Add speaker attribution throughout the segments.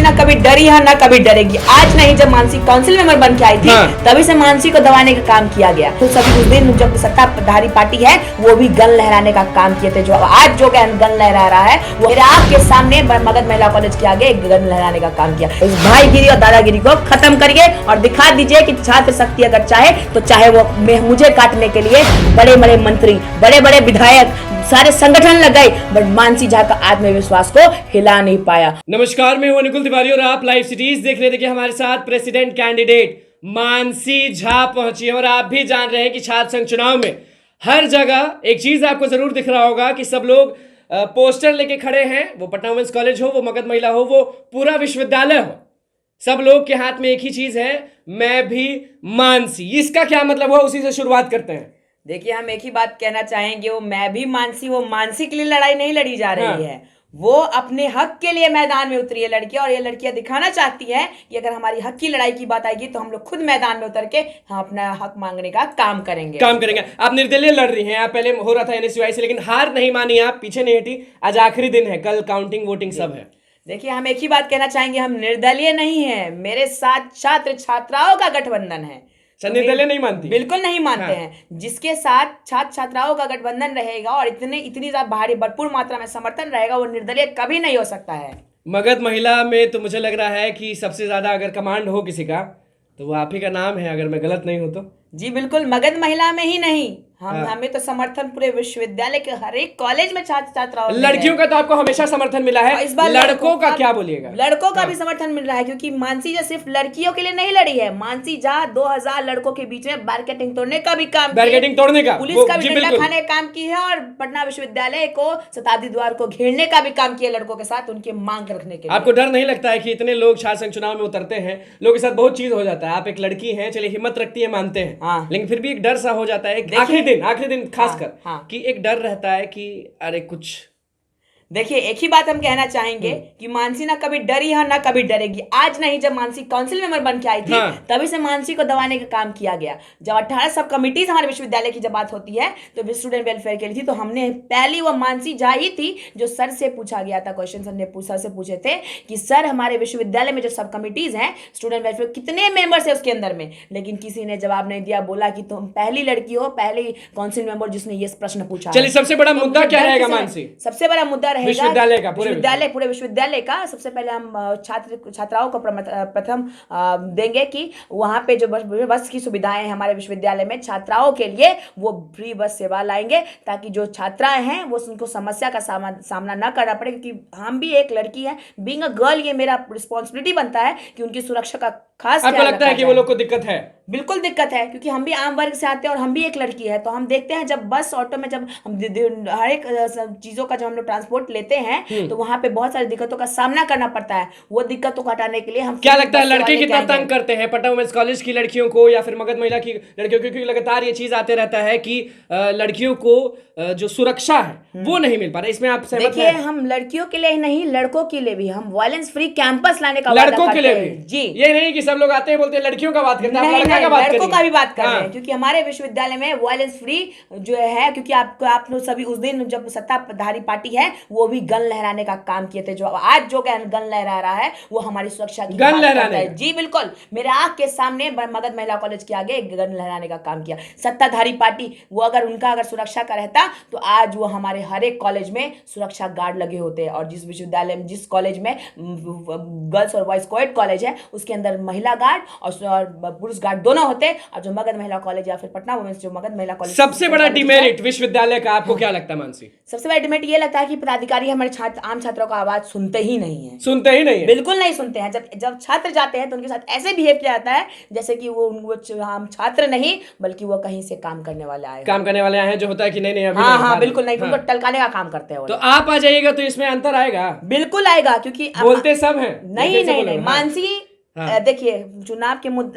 Speaker 1: मानसी ना कभी डरी है ना कभी डरेगी। आज नहीं, जब मानसी काउंसिल मेंबर बन के आई थी तभी से मानसी को दबाने का काम किया गया। तो सभी उस दिन जब सत्ताधारी पार्टी है वो भी गन लहराने का काम किए थे। जो आज जो गन लहरा रहा है वो मेरे आँख के सामने मगध महिला कॉलेज के आगे गन लहराने का काम किया। इस भाईगिरी और दादागिरी को खत्म करिए और दिखा दीजिए कि छात्र शक्ति अगर चाहे तो चाहे वो मुझे काटने के लिए बड़े बड़े मंत्री, बड़े बड़े विधायक, सारे संगठन लग गए, बट मानसी झा का आत्मविश्वास को हिला नहीं पाया।
Speaker 2: नमस्कार, मैं हूं अनुकुल तिवारी और आप लाइव सिटीज देख रहे थे कि हमारे साथ प्रेसिडेंट कैंडिडेट मानसी झा पहुंची है। और आप भी जान रहे हैं कि छात्र संघ चुनाव में हर जगह एक चीज आपको जरूर दिख रहा होगा कि सब लोग पोस्टर लेके खड़े हैं। वो पटना वुमेन्स कॉलेज हो, वो मगध महिला हो, वो पूरा विश्वविद्यालय हो, सब लोग के हाथ में एक ही चीज है, मैं भी मानसी। इसका क्या मतलब हुआ, उसी से शुरुआत करते हैं।
Speaker 1: देखिए, हम एक ही बात कहना चाहेंगे, वो मैं भी मानसी, वो मानसी के लिए लड़ाई नहीं लड़ी जा रही है, वो अपने हक के लिए मैदान में उतरी है लड़कियां। और ये लड़कियां दिखाना चाहती हैं कि अगर हमारी हक की लड़ाई की बात आएगी तो हम लोग खुद मैदान में उतर के हम अपना हक मांगने का काम करेंगे।
Speaker 2: आप निर्दलीय लड़ रही हैं, आप पहले हो रहा था एनएसयूआई से, लेकिन हार नहीं मानी, आप पीछे नहीं हटी। आज आखिरी दिन है, कल काउंटिंग वोटिंग सब है।
Speaker 1: देखिए, हम एक ही बात कहना चाहेंगे, हम निर्दलीय नहीं है, मेरे साथ छात्र छात्राओं का गठबंधन है।
Speaker 2: निर्दलीय नहीं मानती?
Speaker 1: बिल्कुल नहीं मानते हैं। जिसके साथ छात्र छात्राओं का गठबंधन रहेगा और इतनी भारी भरपूर मात्रा में समर्थन रहेगा, वो निर्दलीय कभी नहीं हो सकता है।
Speaker 2: मगध महिला में तो मुझे लग रहा है कि सबसे ज्यादा अगर कमांड हो किसी का तो वो आप ही का नाम है, अगर मैं गलत नहीं हूं तो।
Speaker 1: जी बिल्कुल, मगध महिला में ही नहीं, हमें तो समर्थन पूरे विश्वविद्यालय के हर एक कॉलेज में छात्र छात्राओं।
Speaker 2: लड़कियों का तो आपको हमेशा समर्थन मिला है,
Speaker 1: इस बार
Speaker 2: लड़कों का क्या बोलिएगा?
Speaker 1: लड़कों का भी समर्थन मिल रहा है, क्योंकि मानसी झा सिर्फ लड़कियों के लिए नहीं लड़ी है। मानसी झा 2000 लड़कों के बीच में बैरिकेडिंग तोड़ने का भी काम,
Speaker 2: बैरिकेडिंग तोड़ने का,
Speaker 1: पुलिस का भी डंडा खाने का काम की है, और पटना विश्वविद्यालय को शताब्दी द्वार को घेरने का भी काम किया लड़कों के साथ, उनकी मांग रखने के लिए।
Speaker 2: आपको डर नहीं लगता है कि इतने लोग छात्र संघ चुनाव में उतरते हैं, लोगों के साथ बहुत चीज हो जाता है, आप एक लड़की हैं, चलिए हिम्मत रखती है, मानते हैं, लेकिन फिर भी एक डर सा हो जाता है आखिरी दिन खास कि एक डर रहता है कि अरे कुछ।
Speaker 1: देखिए, एक ही बात हम कहना चाहेंगे कि मानसी ना कभी डरी है ना कभी डरेगी। आज नहीं, जब मानसी काउंसिल मेंबर बन के आई थी तभी से मानसी को दबाने का काम किया गया। जब 18 सब कमिटीज हमारे विश्वविद्यालय की जब बात होती है तो स्टूडेंट वेलफेयर के लिए थी, तो हमने पहली वो मानसी झा ही थी जो सर से पूछा गया था क्वेश्चन। सर से पूछे थे कि सर, हमारे विश्वविद्यालय में जो सब कमिटीज हैं स्टूडेंट वेलफेयर, कितने मेंबर्स है उसके अंदर में? लेकिन किसी ने जवाब नहीं दिया, बोला कि तुम पहली लड़की हो, पहली काउंसिल मेंबर जिसने ये प्रश्न पूछा।
Speaker 2: चलिए, सबसे बड़ा मुद्दा क्या रहेगा मानसी?
Speaker 1: सबसे बड़ा मुद्दा
Speaker 2: विश्वविद्यालय का,
Speaker 1: पूरे विश्वविद्यालय का। सबसे पहले हम छात्र छात्राओं को प्रथम देंगे कि वहां पे जो बस की सुविधाएं हैं हमारे विश्वविद्यालय में छात्राओं के लिए, वो फ्री बस सेवा लाएंगे, ताकि जो छात्राएं हैं वो उनको समस्या का सामना ना करना पड़े। क्योंकि हम भी एक लड़की है, बीइंग अ गर्ल, ये मेरा रिस्पॉन्सिबिलिटी बनता है कि उनकी सुरक्षा का खास।
Speaker 2: आपको लगता है कि वो लोग को दिक्कत है?
Speaker 1: बिल्कुल दिक्कत है, क्योंकि हम भी आम वर्ग से आते हैं और हम भी एक लड़की है। तो हम देखते हैं जब बस ऑटो में जब हम हर एक चीजों का जब हम लोग ट्रांसपोर्ट लेते हैं तो वहां पे बहुत सारी दिक्कतों का सामना करना पड़ता है। वो दिक्कतों को हटाने के लिए हम,
Speaker 2: क्या लगता है लड़के कितना तंग करते हैं पटना वुमेन्स कॉलेज की लड़कियों को या फिर मगध महिला की लड़कियों को? क्योंकि लगातार ये चीज आते रहता है कि लड़कियों को जो सुरक्षा है वो नहीं मिल पा रहा। इसमें आप सहमत हैं?
Speaker 1: देखिए, हम लड़कियों के लिए नहीं, लड़कों के लिए भी हम वायलेंस फ्री कैंपस लाने का
Speaker 2: लड़कों के लिए भी
Speaker 1: जी।
Speaker 2: ये नहीं कि सब लोग आते हैं बोलते हैं लड़कियों का बात करते हैं,
Speaker 1: लड़कों का भी बात कर रहे हैं, क्योंकि हमारे विश्वविद्यालय में वायलेंस फ्री जो है, क्योंकि आप लोग सभी उस दिन जब सत्ताधारी पार्टी है वो भी गन लहराने का काम किए थे। जो आज जो गन लहरा रहा है वो हमारी सुरक्षा की
Speaker 2: गन लहराने है।
Speaker 1: जी बिल्कुल, मेरे आंख के सामने मगध महिला कॉलेज के आगे गन लहराने का काम किया सत्ताधारी पार्टी। वो अगर सुरक्षा का रहता तो आज वो हमारे हर एक कॉलेज में सुरक्षा गार्ड लगे होते। और जिस विश्वविद्यालय में, जिस कॉलेज में गर्ल्स और बॉयज कोएड कॉलेज है, उसके अंदर महिला गार्ड और पुरुष गार्ड दोनों होते। और जो मगध महिला कॉलेज या फिर पटना वुमेन्स जो मगध महिला कॉलेज,
Speaker 2: सबसे बड़ा डिमेरिट विश्वविद्यालय का आपको क्या लगता है मानसी?
Speaker 1: सबसे बड़ा डिमेरिट ये लगता है कि पदाधिकारी हमारे आम छात्रों का आवाज सुनते ही नहीं है।
Speaker 2: बिल्कुल
Speaker 1: नहीं सुनते हैं। जब छात्र जाते हैं तो उनके साथ ऐसे बिहेव किया जाता है जैसे कि वो हम छात्र नहीं, बल्कि वो कहीं से काम करने वाले आए हैं।
Speaker 2: जो होता है कि नहीं अभी
Speaker 1: हाँ, बिल्कुल नहीं, उनको टलकाने का काम करते हैं।
Speaker 2: तो आप आ जाइएगा तो इसमें अंतर आएगा?
Speaker 1: बिल्कुल आएगा, क्योंकि
Speaker 2: बोलते सब हैं।
Speaker 1: नहीं, मानसी, देखिए,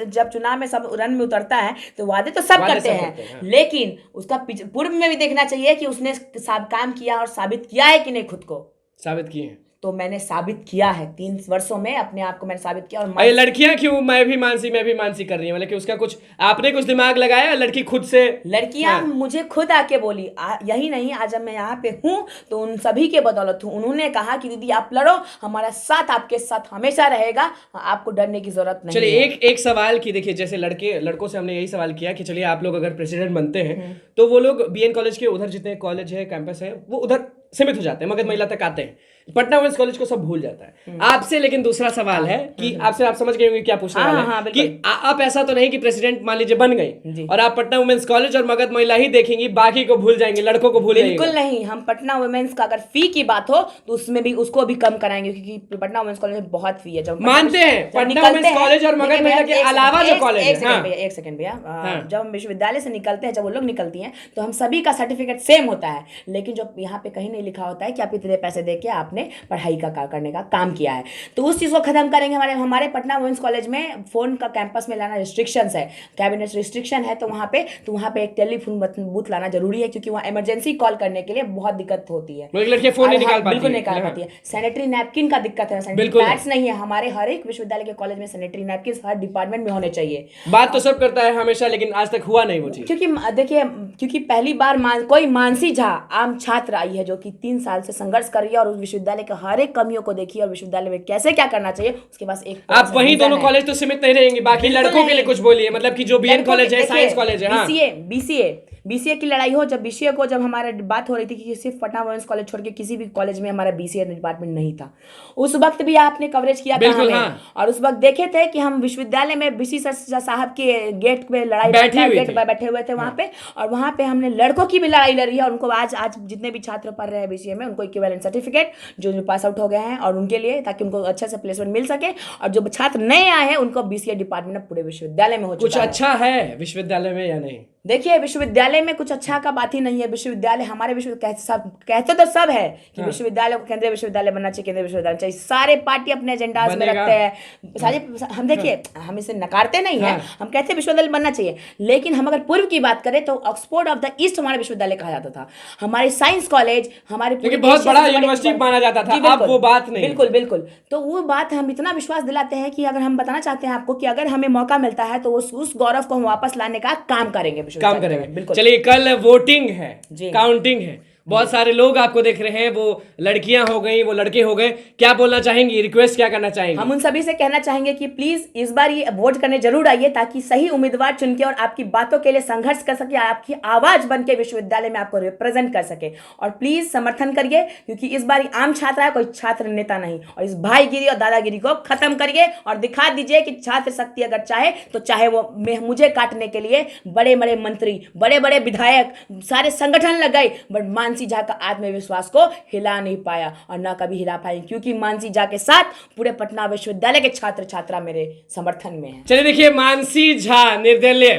Speaker 1: जब चुनाव में सब रन में उतरता है तो वादे तो सब करते हैं, लेकिन उसका पूर्व में भी देखना चाहिए कि उसने काम किया और साबित किया है कि नहीं, खुद को
Speaker 2: साबित किए हैं।
Speaker 1: तो मैंने साबित किया है। 3 वर्षों में अपने आप को मैंने साबित किया। और
Speaker 2: अरे लड़कियां क्यों मैं भी मानसी कर रही है, मतलब कि उसका कुछ आपने कुछ दिमाग लगाया, लड़की खुद से?
Speaker 1: लड़कियां मुझे खुद आके बोली, यही नहीं, आज जब मैं यहाँ पे हूँ तो उन सभी के बदौलत हूँ। उन्होंने कहा कि दीदी आप लड़ो, हमारा साथ आपके साथ हमेशा रहेगा, आपको डरने की जरूरत नहीं।
Speaker 2: चलिए एक सवाल की, देखिए जैसे लड़कों से हमने यही सवाल किया कि चलिए आप लोग अगर प्रेसिडेंट बनते हैं तो वो लोग बीएन कॉलेज के उधर जितने कॉलेज है, कैंपस है, वो उधर सीमित हो जाते हैं, मगध महिला तक आते हैं। पटना वुमेन्स कॉलेज को सब भूल जाता है। आपसे लेकिन दूसरा सवाल है कि आपसे, आप समझ गए होंगे क्या पूछने वाले हैं कि आप ऐसा तो नहीं कि प्रेसिडेंट मान लीजिए बन गई और आप पटना वुमेन्स कॉलेज और मगध महिला ही देखेंगी, बाकी को भूल जाएंगे, लड़कों को भूल जाएंगे?
Speaker 1: बिल्कुल नहीं। हम पटना वुमेन्स का अगर फी की बात हो तो उसमें भी उसको भी कम कराएंगे, क्योंकि पटना वुमेन्स कॉलेज में बहुत फी है। जब
Speaker 2: मानते हैं पटना वुमेन्स कॉलेज और मगध महिला के अलावा जो कॉलेज है,
Speaker 1: एक सेकंड भैया, जब हम विश्वविद्यालय से निकलते हैं, जब वो लोग निकलती हैं तो हम सभी का सर्टिफिकेट सेम होता है, लेकिन जो यहाँ पे कहीं नहीं लिखा होता है कि आप इतने पैसे देके आपने पढ़ाई का करने का काम किया है, तो उस चीज को खत्म करेंगे। हमारे पटना वुमेन्स कॉलेज में फोन का कैंपस में लाना रिस्ट्रिक्शंस है, कैबिनेट रिस्ट्रिक्शन है, तो वहाँ पे एक टेलीफोन बूथ लाना जरूरी है, क्योंकि वहाँ इमरजेंसी कॉल करने के लिए बहुत दिक्कत होती है।
Speaker 2: फोन नहीं निकाल पाती,
Speaker 1: बिल्कुल निकाल पाती है। सैनिटरी नैपकिन का दिक्कत है, सैनिटरी पैड्स नहीं है। हमारे हर एक विश्वविद्यालय के कॉलेज में सैनिटरी नैपकिन हर डिपार्टमेंट में होने चाहिए।
Speaker 2: बात तो सब करता है हमेशा, लेकिन आज तक हुआ नहीं वो चीज।
Speaker 1: क्योंकि देखिए, क्योंकि पहली बार कोई मानसी झा आम छात्र आई है जो कि 3 साल से संघर्ष कर रही है और उस विश्वविद्यालय के हर एक कमियों को देखी और विश्वविद्यालय में कैसे क्या करना चाहिए उसके पास एक।
Speaker 2: आप वहीं दोनों कॉलेज तो सीमित नहीं रहेंगे, बाकी लड़कों के लिए कुछ बोलिए, मतलब कि जो बीएन कॉलेज है, साइंस कॉलेज है, बीसीए की लड़ाई हो, जब हमारा बात हो रही थी कि सिर्फ पटना वुमेन्स कॉलेज छोड़ के किसी भी कॉलेज में हमारा बीसीए डिपार्टमेंट नहीं था, उस वक्त भी आपने कवरेज किया था हमें। और उस वक्त देखे थे कि हम विश्वविद्यालय में बीसी साहब के गेट पे बैठे हुए थे वहां पे, और वहां पे हमने लड़कों की भी लड़ाई लड़ी है। और उनको आज जितने भी छात्र पढ़ रहे हैं बीसीए में, उनको इक्विवेलेंट सर्टिफिकेट जो पास आउट हो गए हैं, और उनके लिए ताकि उनको अच्छे से प्लेसमेंट मिल सके, और जो छात्र नए आए हैं उनको बीसीए डिपार्टमेंट पूरे विश्वविद्यालय में हो चुका है। कुछ अच्छा है विश्वविद्यालय में या नहीं?
Speaker 1: देखिए, विश्वविद्यालय में कुछ अच्छा का बात ही नहीं है। विश्वविद्यालय हमारे कहते तो सब है कि विश्वविद्यालय को केंद्रीय विश्वविद्यालय बनना चाहिए, केंद्रीय विश्वविद्यालय चाहिए। सारे पार्टी अपने एजेंडाज में रखते हैं सारे। हम देखिए, हम इसे नकारते नहीं है, हम कहते हैं विश्वविद्यालय बनना चाहिए, लेकिन हम अगर पूर्व की बात करें तो ऑक्सफोर्ड ऑफ द ईस्ट हमारा विश्वविद्यालय कहा जाता था। हमारे साइंस कॉलेज हमारे
Speaker 2: बहुत बड़ा यूनिवर्सिटी माना जाता था, अब वो बात नहीं।
Speaker 1: बिल्कुल। तो वो बात हम इतना विश्वास दिलाते हैं कि अगर हम बताना चाहते हैं आपको कि अगर हमें मौका मिलता है तो उस गौरव को हम वापस लाने का काम करेंगे।
Speaker 2: बिल्कुल। चलिए, कल वोटिंग है, काउंटिंग है, बहुत सारे लोग आपको देख रहे हैं, वो लड़कियां हो गई, वो लड़के हो गए, क्या बोलना चाहेंगी, रिक्वेस्ट क्या करना चाहेंगे?
Speaker 1: हम उन सभी से कहना चाहेंगे कि प्लीज इस बार ये वोट करने जरूर आइए, ताकि सही उम्मीदवार चुन के और आपकी बातों के लिए संघर्ष कर सके, आपकी आवाज बन के विश्वविद्यालय में आपको रिप्रेजेंट कर सके। और प्लीज समर्थन करिए, क्योंकि इस बार आम छात्र है, कोई छात्र नेता नहीं। और इस भाईगिरी और दादागिरी को खत्म करिए और दिखा दीजिए कि छात्र शक्ति अगर चाहे तो चाहे वो मुझे काटने के लिए बड़े बड़े मंत्री, बड़े बड़े विधायक, सारे संगठन लग गए, बट मानसी झा का आत्मविश्वास को हिला नहीं पाया और ना कभी हिला पाए, क्योंकि मानसी झा के साथ पूरे पटना विश्वविद्यालय के छात्र छात्रा मेरे समर्थन में है।
Speaker 2: चलिए देखिए, मानसी झा निर्दलीय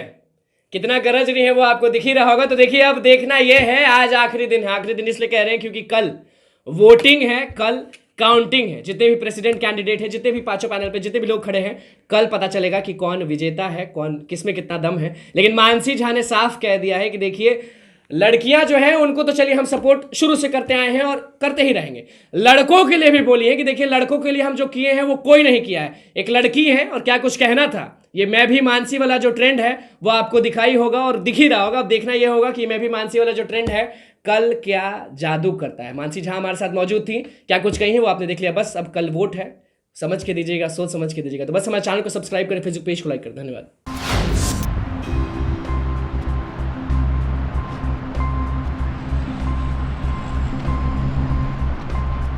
Speaker 2: कितना गरज रही है वो आपको दिख ही रहा होगा। तो देखिए, अब देखना यह है, आज आखिरी दिन है। आखिरी दिन इसलिए कह रहे हैं क्योंकि कल वोटिंग है, कल काउंटिंग है। जितने भी प्रेसिडेंट कैंडिडेट हैं, जितने भी पांचों पैनल पे जितने भी लोग खड़े हैं, कल पता चलेगा कि कौन विजेता है, कौन किसमें कितना दम है। लेकिन मानसी झा ने साफ कह दिया है कि देखिए, लड़कियां जो हैं उनको तो चलिए हम सपोर्ट शुरू से करते आए हैं और करते ही रहेंगे। लड़कों के लिए भी बोली है कि देखिए, लड़कों के लिए हम जो किए हैं वो कोई नहीं किया है। एक लड़की है और क्या कुछ कहना था। ये मैं भी मानसी वाला जो ट्रेंड है वो आपको दिखाई होगा और दिख ही रहा होगा। अब देखना यह होगा कि मैं भी मानसी वाला जो ट्रेंड है कल क्या जादू करता है। मानसी झा हमारे साथ मौजूद थी, क्या कुछ कही है वो आपने देख लिया। बस अब कल वोट है, समझ के दीजिएगा, सोच समझ के दीजिएगा। तो बस हमारे चैनल को सब्सक्राइब करें, फेसबुक पेज को लाइक करें। धन्यवाद।